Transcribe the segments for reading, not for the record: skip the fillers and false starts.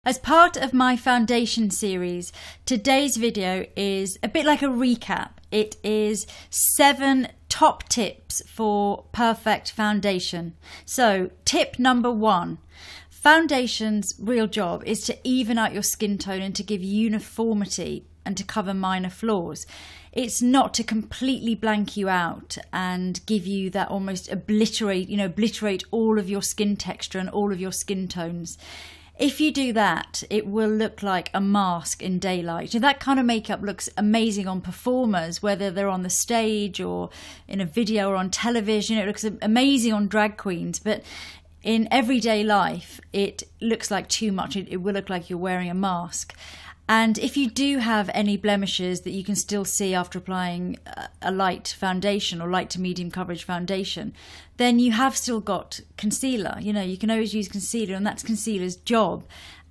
As part of my foundation series, today's video is a bit like a recap. It is 7 top tips for perfect foundation. So, tip number 1. Foundation's real job is to even out your skin tone and to give uniformity and to cover minor flaws. It's not to completely blank you out and give you that almost obliterate all of your skin texture and all of your skin tones. If you do that, it will look like a mask in daylight. And that kind of makeup looks amazing on performers, whether they're on the stage or in a video or on television. It looks amazing on drag queens, but in everyday life, it looks like too much. It will look like you're wearing a mask. And if you do have any blemishes that you can still see after applying a light foundation or light to medium coverage foundation, then you have still got concealer. You know, you can always use concealer, and that's concealer's job.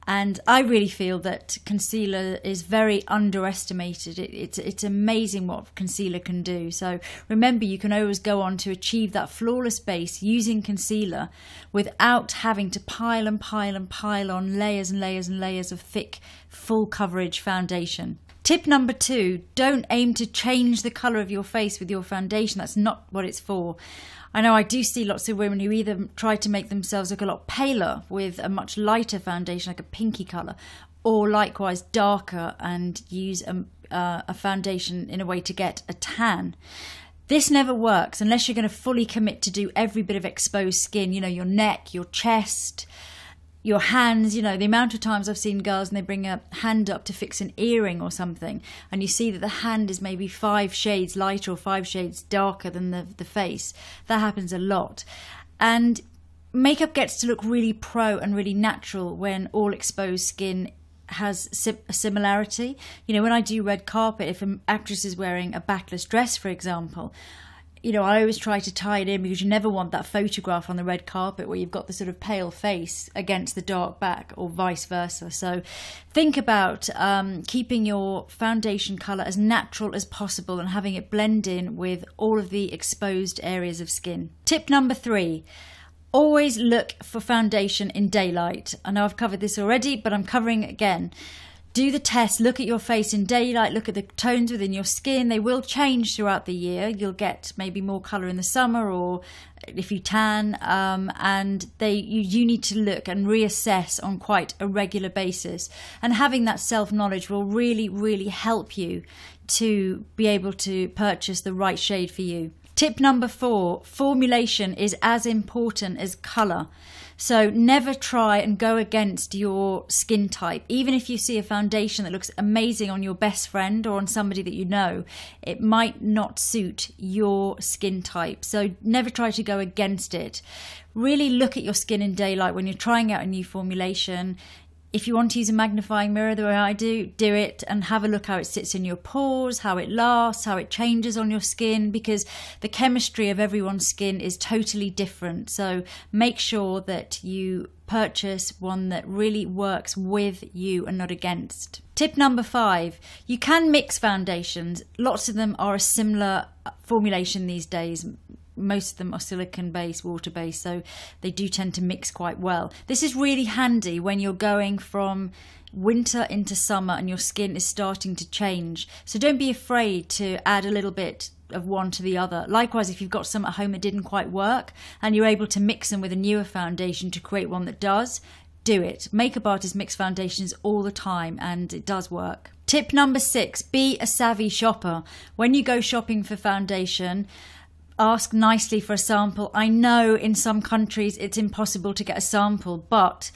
And I really feel that concealer is very underestimated. It's amazing what concealer can do. So remember, you can always go on to achieve that flawless base using concealer without having to pile and pile and pile on layers and layers and layers of thick, full coverage foundation. Tip number 2, don't aim to change the colour of your face with your foundation. That's not what it's for. I know I do see lots of women who either try to make themselves look a lot paler with a much lighter foundation, like a pinky colour, or likewise darker and use a foundation in a way to get a tan. This never works unless you're going to fully commit to do every bit of exposed skin, you know, your neck, your chest, your hands. You know, the amount of times I've seen girls and they bring a hand up to fix an earring or something, and you see that the hand is maybe 5 shades lighter or 5 shades darker than the face. That happens a lot. And makeup gets to look really pro and really natural when all exposed skin has a similarity. You know, when I do red carpet, if an actress is wearing a backless dress, for example, you know, I always try to tie it in, because you never want that photograph on the red carpet where you've got the sort of pale face against the dark back, or vice versa. So think about keeping your foundation colour as natural as possible and having it blend in with all of the exposed areas of skin. Tip number 3. Always look for foundation in daylight. I know I've covered this already, but I'm covering it again. Do the test, look at your face in daylight, look at the tones within your skin. They will change throughout the year. You'll get maybe more colour in the summer, or if you tan, and you need to look and reassess on quite a regular basis. And having that self-knowledge will really, really help you to be able to purchase the right shade for you. Tip number 4, formulation is as important as colour. So never try and go against your skin type. Even if you see a foundation that looks amazing on your best friend or on somebody that you know, it might not suit your skin type. So never try to go against it. Really look at your skin in daylight when you're trying out a new formulation. If you want to use a magnifying mirror the way I do, do it and have a look how it sits in your pores, how it lasts, how it changes on your skin, because the chemistry of everyone's skin is totally different. So make sure that you purchase one that really works with you and not against. Tip number 5, you can mix foundations. Lots of them are a similar formulation these days. Most of them are silicone-based, water-based, so they do tend to mix quite well. This is really handy when you're going from winter into summer and your skin is starting to change. So don't be afraid to add a little bit of one to the other. Likewise, if you've got some at home that didn't quite work and you're able to mix them with a newer foundation to create one that does, do it. Makeup artists mix foundations all the time and it does work. Tip number 6, be a savvy shopper. When you go shopping for foundation, ask nicely for a sample. I know in some countries it's impossible to get a sample, but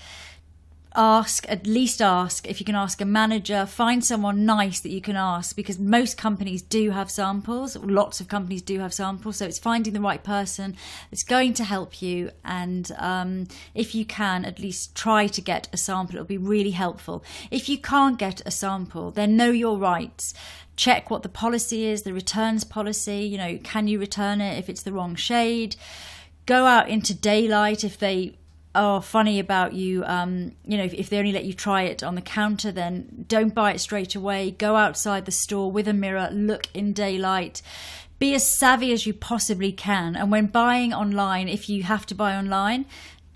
at least ask. If you can ask a manager, find someone nice that you can ask, because most companies do have samples. Lots of companies do have samples, so it's finding the right person that's going to help you. And if you can, at least try to get a sample. It'll be really helpful. If you can't get a sample, then know your rights. Check what the policy is, the returns policy. You know, can you return it if it's the wrong shade? Go out into daylight if they are funny about you. You know, if they only let you try it on the counter, then don't buy it straight away. Go outside the store with a mirror, look in daylight. Be as savvy as you possibly can. And when buying online, if you have to buy online,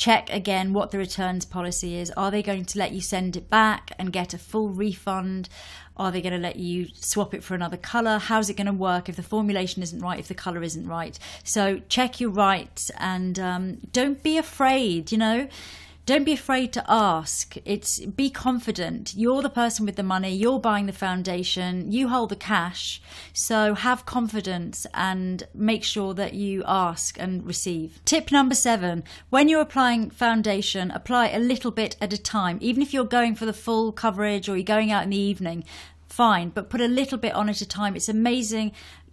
check again what the returns policy is. Are they going to let you send it back and get a full refund? Are they going to let you swap it for another colour? How's it going to work if the formulation isn't right, if the colour isn't right? So check your rights, and don't be afraid, Don't be afraid to ask. Be confident. You're the person with the money. You're buying the foundation. You hold the cash. So have confidence and make sure that you ask and receive. Tip number 7. When you're applying foundation, apply a little bit at a time. Even if you're going for the full coverage or you're going out in the evening, fine. But put a little bit on at a time. It's amazing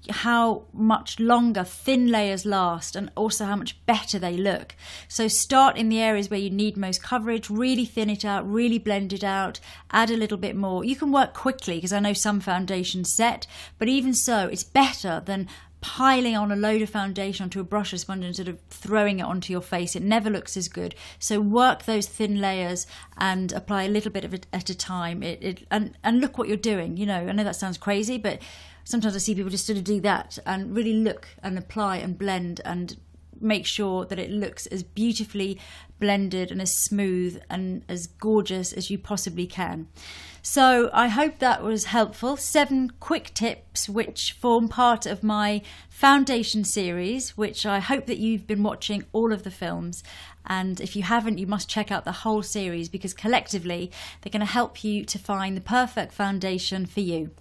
how much longer thin layers last, and also how much better they look. So start in the areas where you need most coverage, really thin it out, really blend it out, add a little bit more. You can work quickly because I know some foundations set, but even so, it's better than piling on a load of foundation onto a brush or sponge and sort of throwing it onto your face. It never looks as good. So work those thin layers and apply a little bit of it at a time. And look what you're doing. I know that sounds crazy, but sometimes I see people just sort of do that and really look and apply and blend and make sure that it looks as beautifully blended and as smooth and as gorgeous as you possibly can. So I hope that was helpful. 7 quick tips which form part of my foundation series, which I hope that you've been watching all of the films. And if you haven't, you must check out the whole series, because collectively they're going to help you to find the perfect foundation for you.